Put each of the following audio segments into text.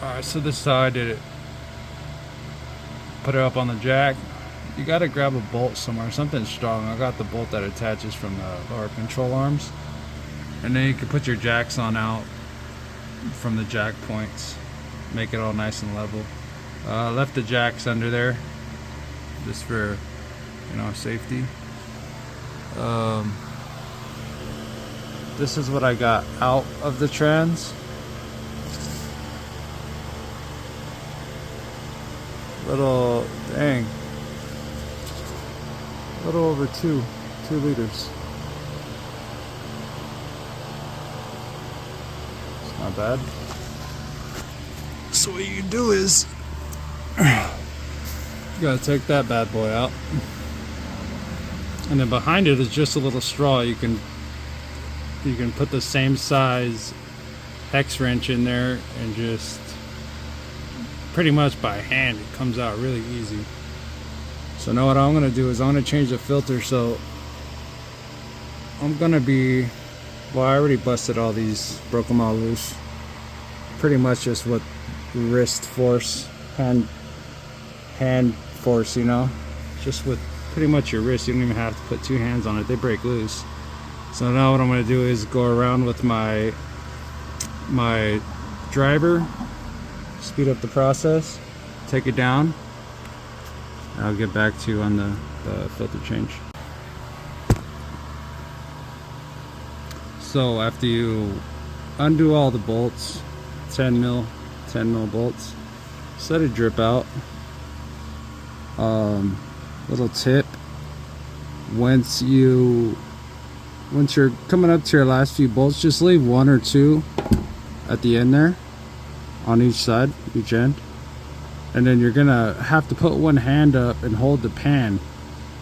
Alright, so this is how I did it. Put it up on the jack. You gotta grab a bolt somewhere, something strong. I got the bolt that attaches from the lower control arms. And then you can put your jacks on out from the jack points. Make it all nice and level. Left the jacks under there just for, you know, safety. This is what I got out of the trans. Little, dang, a little over 2 liters. It's not bad. So what you do is you gotta take that bad boy out, and then behind it is just a little straw. You can put the same size X wrench in there and just pretty much by hand it comes out really easy. So now what I'm gonna do is I'm gonna change the filter. So I'm gonna be, well, I already busted all these, broke them all loose pretty much just with wrist force, hand force, you know, just with pretty much your wrist. You don't even have to put 2 hands on it, they break loose. So now what I'm going to do is go around with my driver, speed up the process, take it down, and I'll get back to you on the filter change. So after you undo all the bolts, 10 mil bolts, set a drip out. Little tip, once you're coming up to your last few bolts, just leave 1 or 2 at the end there on each side, each end, and then you're gonna have to put one hand up and hold the pan,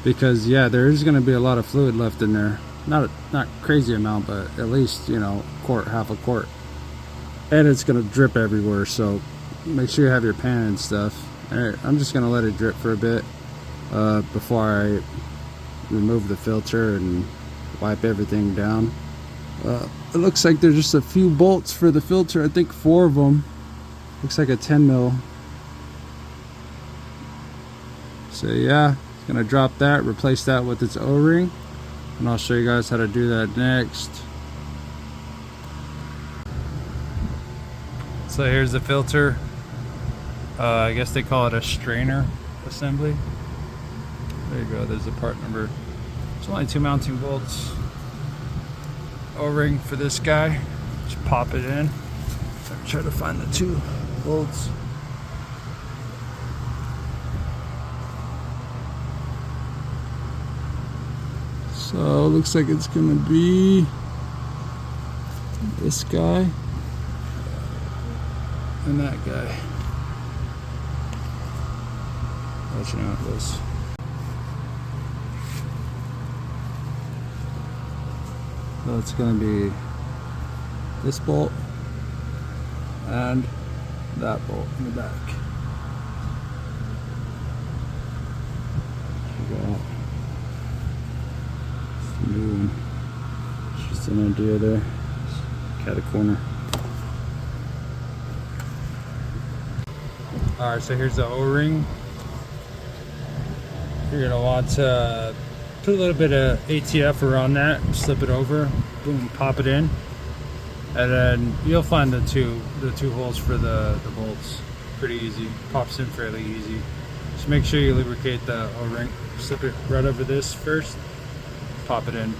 because yeah, there's gonna be a lot of fluid left in there. Not crazy amount, but at least, you know, quart, half a quart, and it's gonna drip everywhere. So make sure you have your pan and stuff. All right, I'm just gonna let it drip for a bit before I remove the filter and wipe everything down. It looks like there's just a few bolts for the filter. I think 4 of them. Looks like a 10 mil. So yeah, it's gonna drop that, replace that with its O-ring, and I'll show you guys how to do that next. So here's the filter. I guess they call it a strainer assembly. There you go, there's the part number. It's only 2 mounting bolts. O-ring for this guy. Just pop it in. Try to find the 2 bolts. So looks like it's gonna be this guy and that guy. I'll let you know how it goes. So it's going to be this bolt and that bolt in the back. Just an idea there. Cat a corner. Alright, so here's the O-ring. You're going to want to put a little bit of ATF around that, slip it over, boom, pop it in, and then you'll find the two holes for the bolts. Pretty easy, pops in fairly easy. Just make sure you lubricate the O-ring. Slip it right over this first, pop it in.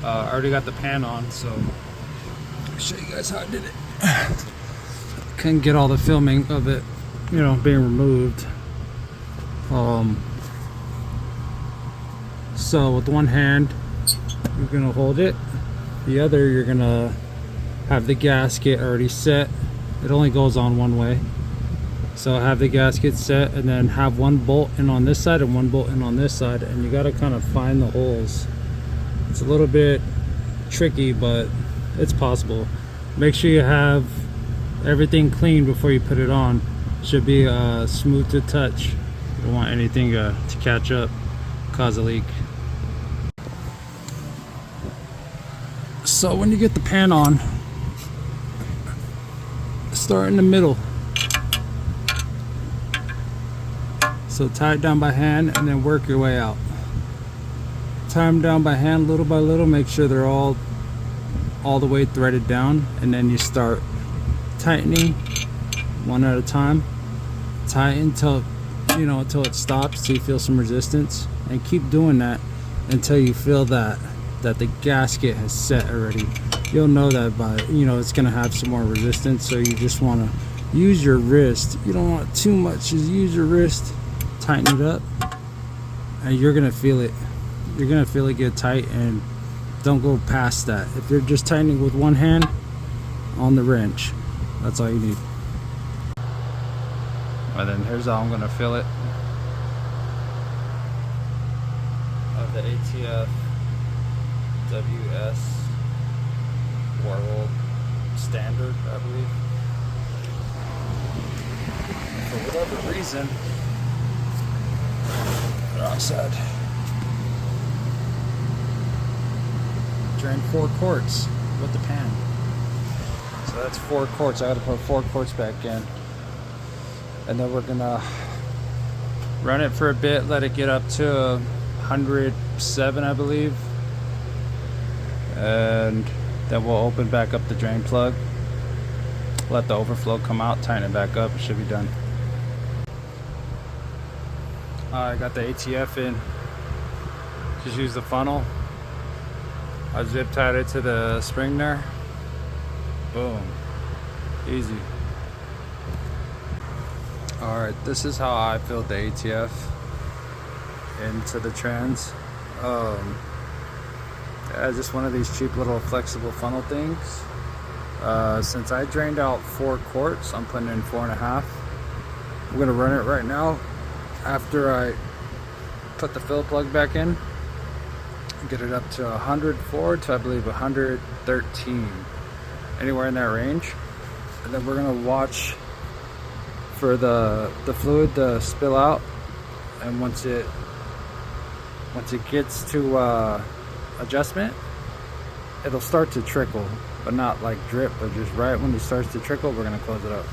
I already got the pan on, so I'll show you guys how I did it. Couldn't get all the filming of it, you know, being removed. So with one hand you're gonna hold it, the other you're gonna have the gasket already set. It only goes on one way, so have the gasket set, and then have 1 bolt in on this side and 1 bolt in on this side, and you got to kind of find the holes. It's a little bit tricky, but it's possible. Make sure you have everything clean before you put it on. Should be smooth to touch. You don't want anything to catch up, cause a leak. So when you get the pan on, start in the middle. So tie it down by hand and then work your way out. Tie them down by hand little by little, make sure they're all the way threaded down, and then you start tightening one at a time. Tighten until until it stops, so you feel some resistance, and keep doing that until you feel that the gasket has set already. You'll know that by it's gonna have some more resistance, so you just want to use your wrist. You don't want too much, just use your wrist, tighten it up, and you're gonna feel it. You're gonna feel it get tight, and don't go past that. If you're just tightening with one hand on the wrench, that's all you need. And then here's how I'm gonna fill it. Of the ATF WS World Standard, I believe. For whatever reason, wrong side. Drain 4 quarts with the pan. So that's 4 quarts. I gotta put 4 quarts back in. And then we're gonna run it for a bit, let it get up to 107, I believe. And then we'll open back up the drain plug, let the overflow come out, tighten it back up, it should be done. I got the ATF in. Just use the funnel. I zip tied it to the spring there. Boom. Easy. Alright, this is how I filled the ATF into the trans. Just one of these cheap little flexible funnel things. Since I drained out 4 quarts, I'm putting in 4.5. I'm gonna run it right now after I put the fill plug back in. Get it up to 104 to I believe 113, anywhere in that range. And then we're gonna watch for the fluid to spill out, and once it gets to adjustment, it'll start to trickle, but not like drip, but just right when it starts to trickle, we're gonna close it up.